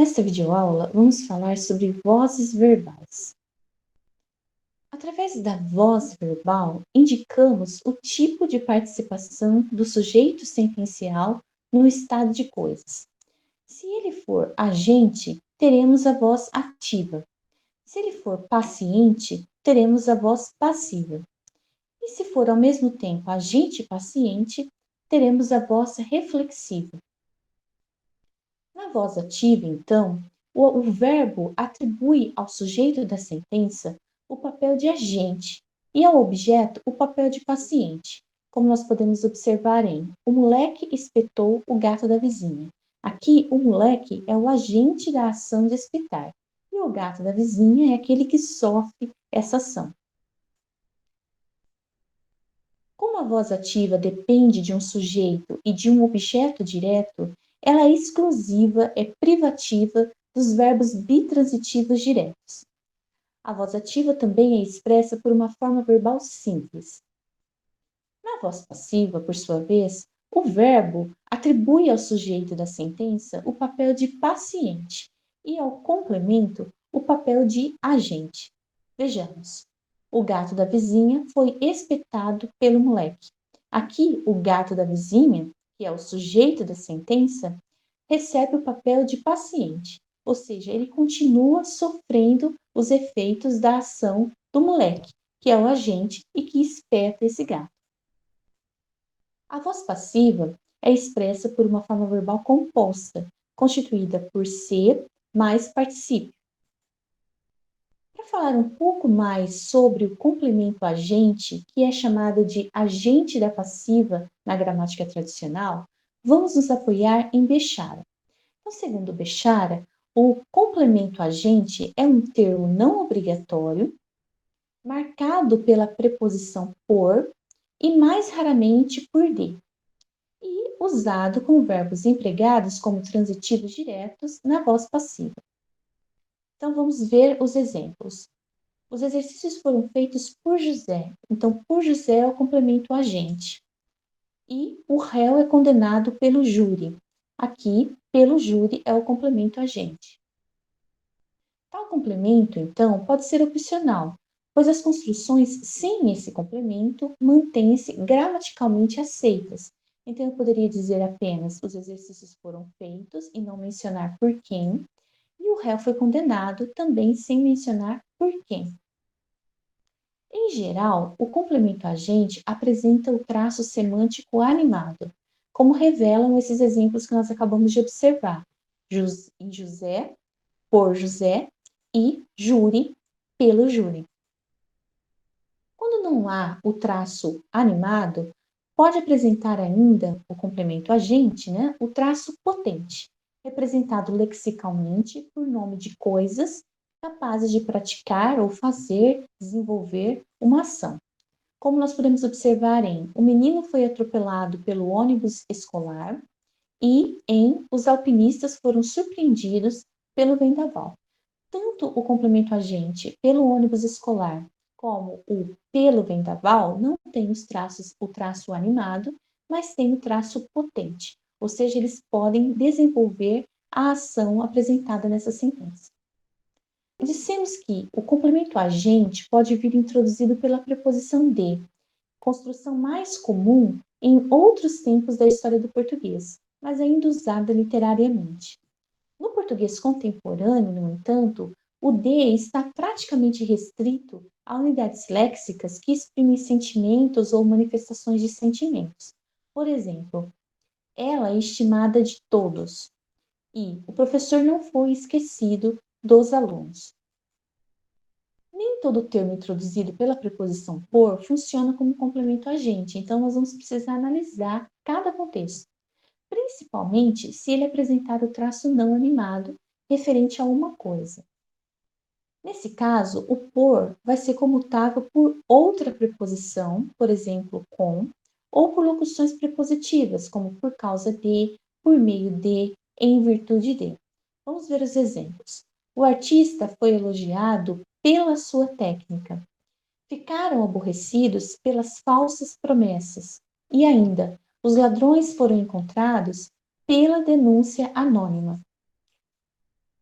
Nesta videoaula, vamos falar sobre vozes verbais. Através da voz verbal, indicamos o tipo de participação do sujeito sentencial no estado de coisas. Se ele for agente, teremos a voz ativa. Se ele for paciente, teremos a voz passiva. E se for ao mesmo tempo agente e paciente, teremos a voz reflexiva. Na voz ativa, então, o verbo atribui ao sujeito da sentença o papel de agente e ao objeto o papel de paciente, como nós podemos observar em o moleque espetou o gato da vizinha. Aqui, o moleque é o agente da ação de espetar e o gato da vizinha é aquele que sofre essa ação. Como a voz ativa depende de um sujeito e de um objeto direto, ela é exclusiva, é privativa dos verbos bitransitivos diretos. A voz ativa também é expressa por uma forma verbal simples. Na voz passiva, por sua vez, o verbo atribui ao sujeito da sentença o papel de paciente e ao complemento o papel de agente. Vejamos. O gato da vizinha foi espetado pelo moleque. Aqui, o gato da vizinha, que é o sujeito da sentença, recebe o papel de paciente, ou seja, ele continua sofrendo os efeitos da ação do moleque, que é o agente e que espeta esse gato. A voz passiva é expressa por uma forma verbal composta, constituída por ser mais particípio. Para falar um pouco mais sobre o complemento agente, que é chamado de agente da passiva na gramática tradicional, vamos nos apoiar em Bechara. Então, segundo Bechara, o complemento agente é um termo não obrigatório, marcado pela preposição por e mais raramente por de, e usado com verbos empregados como transitivos diretos na voz passiva. Então, vamos ver os exemplos. Os exercícios foram feitos por José. Então, por José é o complemento agente. E o réu é condenado pelo júri. Aqui, pelo júri é o complemento agente. Tal complemento, então, pode ser opcional, pois as construções sem esse complemento mantêm-se gramaticalmente aceitas. Então, eu poderia dizer apenas os exercícios foram feitos e não mencionar por quem, e o réu foi condenado também sem mencionar por quem. Em geral, o complemento agente apresenta o traço semântico animado, como revelam esses exemplos que nós acabamos de observar. Em José, por José e júri, pelo júri. Quando não há o traço animado, pode apresentar ainda o complemento agente, o traço potente, representado lexicalmente por nome de coisas capazes de praticar ou fazer, desenvolver uma ação. Como nós podemos observar em o menino foi atropelado pelo ônibus escolar e em os alpinistas foram surpreendidos pelo vendaval. Tanto o complemento agente pelo ônibus escolar como o pelo vendaval não tem o traço animado, mas tem o traço potente, ou seja, eles podem desenvolver a ação apresentada nessa sentença. Dissemos que o complemento agente pode vir introduzido pela preposição de, construção mais comum em outros tempos da história do português, mas ainda usada literariamente. No português contemporâneo, no entanto, o de está praticamente restrito a unidades léxicas que exprimem sentimentos ou manifestações de sentimentos. Por exemplo, ela é estimada de todos e o professor não foi esquecido dos alunos. Nem todo termo introduzido pela preposição por funciona como complemento agente, então nós vamos precisar analisar cada contexto, principalmente se ele apresentar o traço não animado referente a uma coisa. Nesse caso, o por vai ser comutável por outra preposição, por exemplo, com, ou por locuções prepositivas, como por causa de, por meio de, em virtude de. Vamos ver os exemplos. O artista foi elogiado pela sua técnica. Ficaram aborrecidos pelas falsas promessas. E ainda, os ladrões foram encontrados pela denúncia anônima.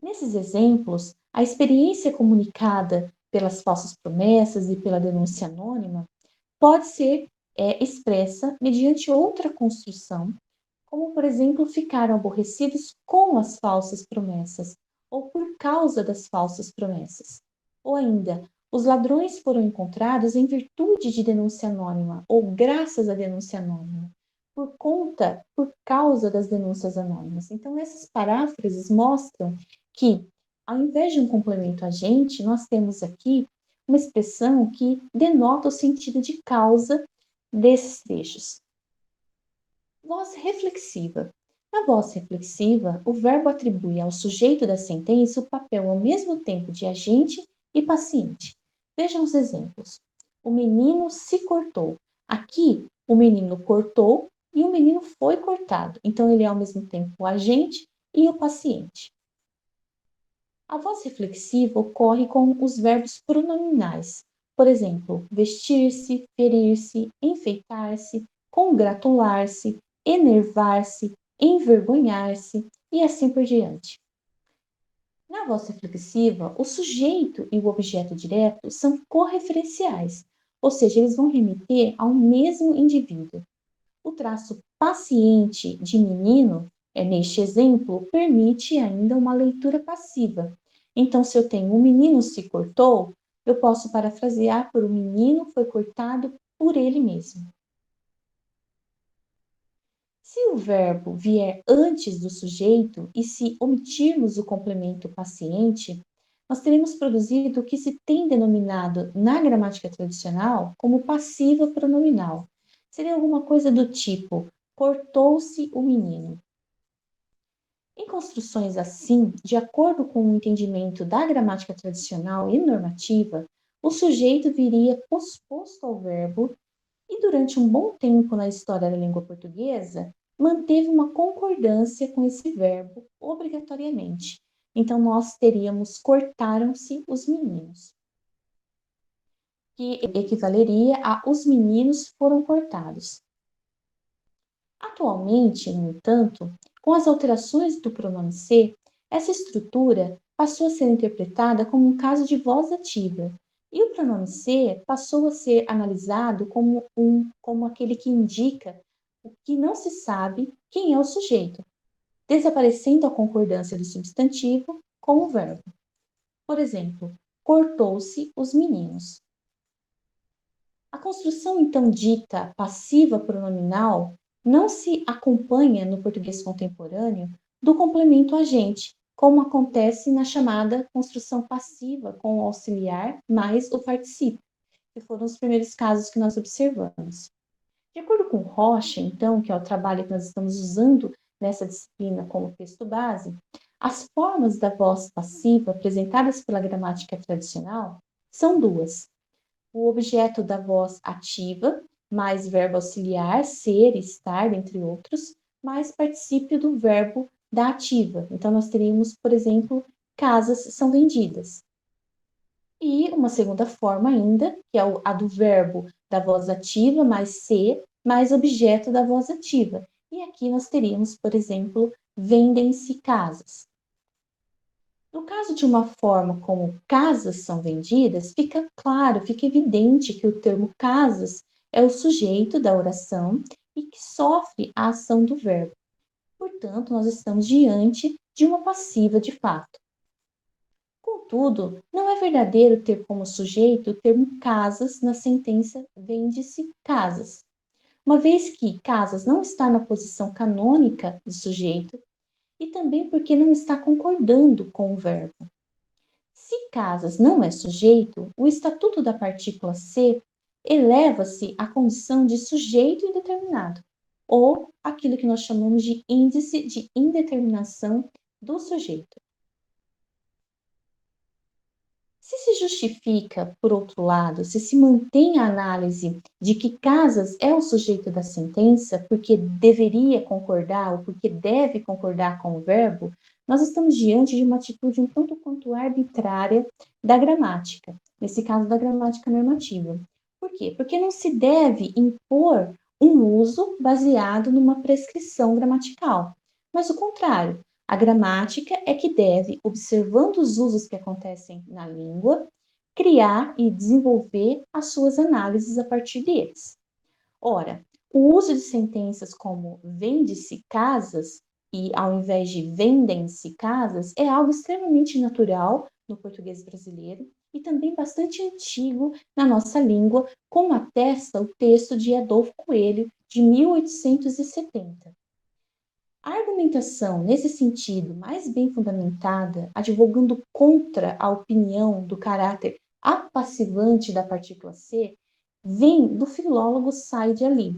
Nesses exemplos, a experiência comunicada pelas falsas promessas e pela denúncia anônima pode ser expressa mediante outra construção, como, por exemplo, ficaram aborrecidos com as falsas promessas ou por causa das falsas promessas. Ou ainda, os ladrões foram encontrados em virtude de denúncia anônima ou graças à denúncia anônima, por causa das denúncias anônimas. Então, essas paráfrases mostram que, ao invés de um complemento agente, nós temos aqui uma expressão que denota o sentido de causa desses trechos. Voz reflexiva. Na voz reflexiva, o verbo atribui ao sujeito da sentença o papel ao mesmo tempo de agente e paciente. Vejam os exemplos. O menino se cortou. Aqui, o menino cortou e o menino foi cortado. Então, ele é ao mesmo tempo o agente e o paciente. A voz reflexiva ocorre com os verbos pronominais. Por exemplo, vestir-se, ferir-se, enfeitar-se, congratular-se, enervar-se, envergonhar-se e assim por diante. Na voz reflexiva, o sujeito e o objeto direto são correferenciais, ou seja, eles vão remeter ao mesmo indivíduo. O traço paciente de menino, neste exemplo, permite ainda uma leitura passiva. Então, se eu tenho o menino se cortou, eu posso parafrasear por o menino foi cortado por ele mesmo. Se o verbo vier antes do sujeito e se omitirmos o complemento paciente, nós teremos produzido o que se tem denominado na gramática tradicional como passiva pronominal. Seria alguma coisa do tipo: cortou-se o menino. Em construções assim, de acordo com o entendimento da gramática tradicional e normativa, o sujeito viria posposto ao verbo e, durante um bom tempo na história da língua portuguesa, manteve uma concordância com esse verbo obrigatoriamente. Então, nós teríamos cortaram-se os meninos, que equivaleria a os meninos foram cortados. Atualmente, no entanto, com as alterações do pronome ser, essa estrutura passou a ser interpretada como um caso de voz ativa, e o pronome ser passou a ser analisado como aquele que indica o que não se sabe quem é o sujeito, desaparecendo a concordância do substantivo com o verbo. Por exemplo, cortou-se os meninos. A construção, então, dita passiva pronominal não se acompanha no português contemporâneo do complemento agente, como acontece na chamada construção passiva com o auxiliar mais o particípio, que foram os primeiros casos que nós observamos. De acordo com Rocha, então, que é o trabalho que nós estamos usando nessa disciplina como texto base, as formas da voz passiva apresentadas pela gramática tradicional são duas: o objeto da voz ativa, mais verbo auxiliar, ser, estar, entre outros, mais particípio do verbo da ativa. Então, nós teríamos, por exemplo, casas são vendidas. E uma segunda forma ainda, que é a do verbo da voz ativa, mais ser, mais objeto da voz ativa. E aqui nós teríamos, por exemplo, vendem-se casas. No caso de uma forma como casas são vendidas, fica claro, fica evidente que o termo casas é o sujeito da oração e que sofre a ação do verbo. Portanto, nós estamos diante de uma passiva de fato. Contudo, não é verdadeiro ter como sujeito o termo casas na sentença vende-se casas, uma vez que casas não está na posição canônica do sujeito e também porque não está concordando com o verbo. Se casas não é sujeito, o estatuto da partícula ser eleva-se à condição de sujeito indeterminado, ou aquilo que nós chamamos de índice de indeterminação do sujeito. Se justifica, por outro lado, se mantém a análise de que casas é o sujeito da sentença porque deveria concordar ou porque deve concordar com o verbo, nós estamos diante de uma atitude um tanto quanto arbitrária da gramática, nesse caso da gramática normativa. Por quê? Porque não se deve impor um uso baseado numa prescrição gramatical, mas o contrário. A gramática é que deve, observando os usos que acontecem na língua, criar e desenvolver as suas análises a partir deles. Ora, o uso de sentenças como vende-se casas e ao invés de vendem-se casas é algo extremamente natural no português brasileiro e também bastante antigo na nossa língua, como atesta o texto de Adolfo Coelho, de 1870. A argumentação, nesse sentido, mais bem fundamentada, advogando contra a opinião do caráter apassivante da partícula ser, vem do filólogo Said Ali.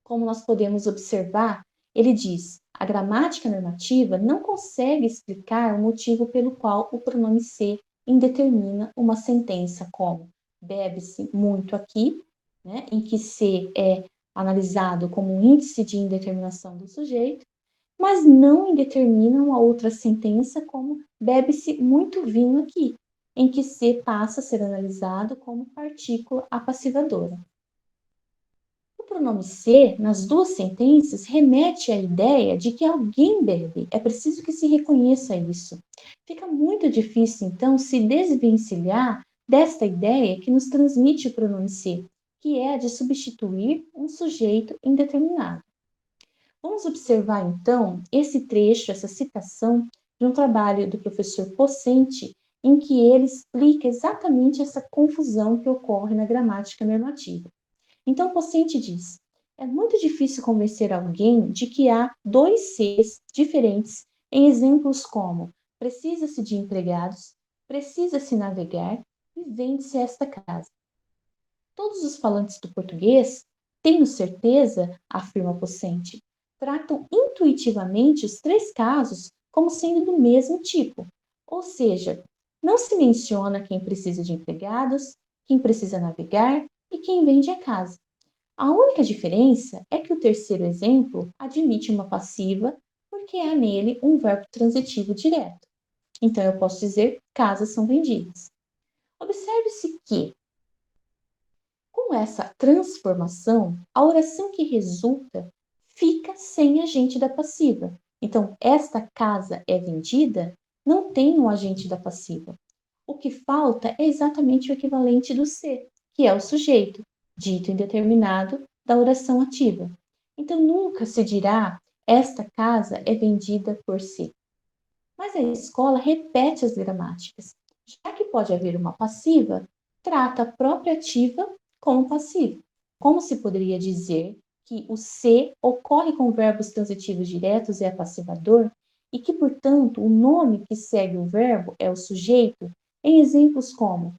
Como nós podemos observar, ele diz: a gramática normativa não consegue explicar o motivo pelo qual o pronome ser indetermina uma sentença como bebe-se muito aqui, né, em que ser é analisado como um índice de indeterminação do sujeito, mas não indetermina uma outra sentença como bebe-se muito vinho aqui, em que ser passa a ser analisado como partícula apassivadora. O pronome ser, nas duas sentenças, remete à ideia de que alguém bebe. É preciso que se reconheça isso. Fica muito difícil, então, se desvencilhar desta ideia que nos transmite o pronome ser, que é a de substituir um sujeito indeterminado. Vamos observar, então, esse trecho, essa citação de um trabalho do professor Pocente, em que ele explica exatamente essa confusão que ocorre na gramática normativa. Então, Pocente diz: é muito difícil convencer alguém de que há dois seres diferentes em exemplos como precisa-se de empregados, precisa-se navegar e vende-se esta casa. Todos os falantes do português, tenho certeza, afirma Pocente, tratam intuitivamente os três casos como sendo do mesmo tipo, ou seja, não se menciona quem precisa de empregados, quem precisa navegar e quem vende a casa. A única diferença é que o terceiro exemplo admite uma passiva porque há nele um verbo transitivo direto. Então, eu posso dizer casas são vendidas. Observe-se que, com essa transformação, a oração que resulta fica sem agente da passiva. Então, esta casa é vendida não tem um agente da passiva. O que falta é exatamente o equivalente do ser, que é o sujeito, dito indeterminado, da oração ativa. Então, nunca se dirá esta casa é vendida por si. Mas a escola repete as gramáticas. Já que pode haver uma passiva, trata a própria ativa como passiva. Como se poderia dizer que o ser ocorre com verbos transitivos diretos e é passivador, e que, portanto, o nome que segue o verbo é o sujeito, em exemplos como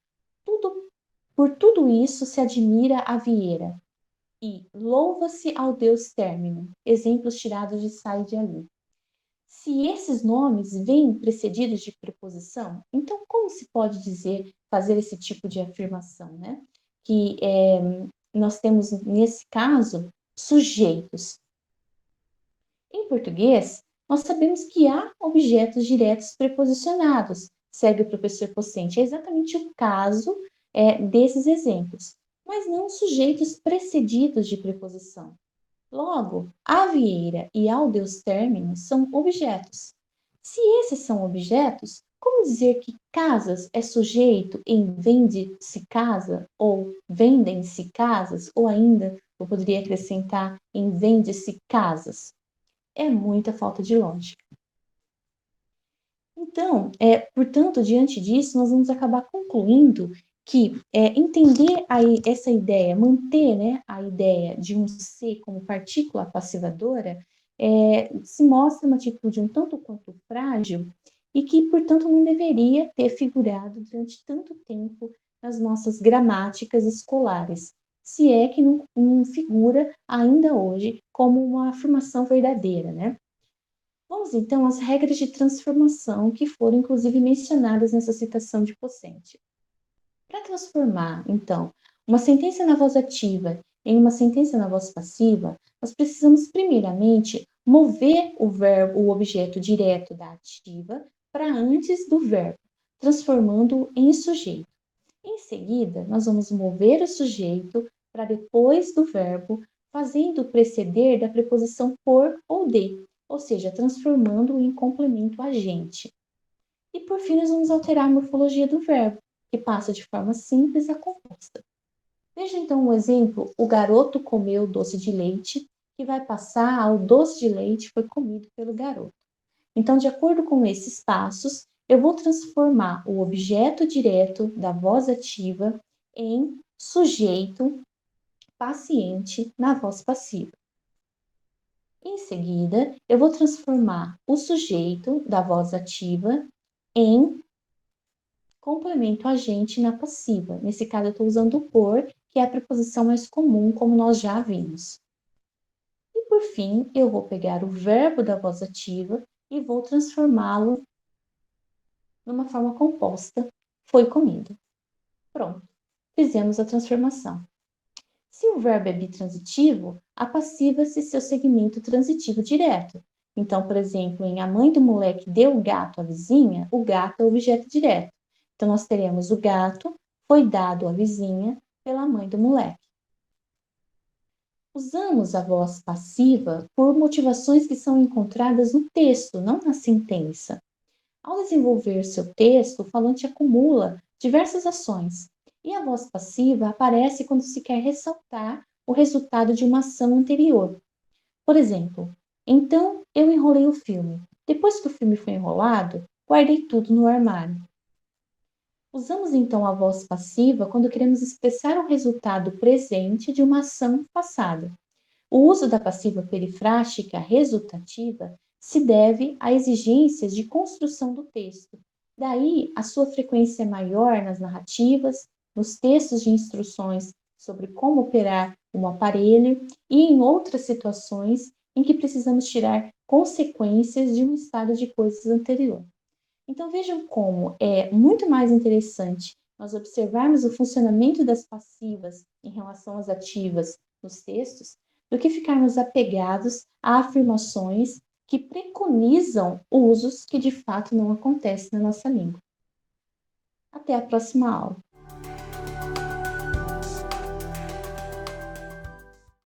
por tudo isso se admira a vieira e louva-se ao Deus término, exemplos tirados de Said Ali. Se esses nomes vêm precedidos de preposição, então como se pode dizer, fazer esse tipo de afirmação, né? Que nós temos, nesse caso, sujeitos. Em português, nós sabemos que há objetos diretos preposicionados, segue o professor Pocente. É exatamente o caso desses exemplos, mas não sujeitos precedidos de preposição. Logo, a vieira e ao Deus término são objetos. Se esses são objetos, como dizer que casas é sujeito em vende-se casa ou vendem-se casas, ou ainda eu poderia acrescentar em vende-se casas? É muita falta de lógica. Então, portanto, diante disso, nós vamos acabar concluindo que entender essa ideia, manter, né, a ideia de um ser como partícula passivadora, se mostra uma atitude um tanto quanto frágil e que, portanto, não deveria ter figurado durante tanto tempo nas nossas gramáticas escolares, se é que não figura ainda hoje como uma afirmação verdadeira, né? Vamos então às regras de transformação que foram inclusive mencionadas nessa citação de Pocente. Para transformar, então, uma sentença na voz ativa em uma sentença na voz passiva, nós precisamos primeiramente mover o objeto direto da ativa para antes do verbo, transformando-o em sujeito. Em seguida, nós vamos mover o sujeito para depois do verbo, fazendo preceder da preposição por ou de, ou seja, transformando-o em complemento agente. E por fim, nós vamos alterar a morfologia do verbo, que passa de forma simples a composta. Veja então um exemplo: o garoto comeu doce de leite, que vai passar ao doce de leite foi comido pelo garoto. Então, de acordo com esses passos, eu vou transformar o objeto direto da voz ativa em sujeito paciente na voz passiva. Em seguida, eu vou transformar o sujeito da voz ativa em complemento agente na passiva. Nesse caso, eu estou usando o por, que é a preposição mais comum, como nós já vimos. E por fim, eu vou pegar o verbo da voz ativa e vou transformá-lo numa forma composta. Foi comido. Pronto, fizemos a transformação. Se o verbo é bitransitivo, a passiva-se seu segmento transitivo direto. Então, por exemplo, em a mãe do moleque deu o gato à vizinha, o gato é o objeto direto. Então, nós teremos o gato foi dado à vizinha pela mãe do moleque. Usamos a voz passiva por motivações que são encontradas no texto, não na sentença. Ao desenvolver seu texto, o falante acumula diversas ações, e a voz passiva aparece quando se quer ressaltar o resultado de uma ação anterior. Por exemplo, então eu enrolei o filme. Depois que o filme foi enrolado, guardei tudo no armário. Usamos então a voz passiva quando queremos expressar o resultado presente de uma ação passada. O uso da passiva perifrástica resultativa se deve a exigências de construção do texto. Daí, a sua frequência é maior nas narrativas, nos textos de instruções sobre como operar um aparelho e em outras situações em que precisamos tirar consequências de um estado de coisas anterior. Então, vejam como é muito mais interessante nós observarmos o funcionamento das passivas em relação às ativas nos textos, do que ficarmos apegados a afirmações que preconizam usos que de fato não acontecem na nossa língua. Até a próxima aula.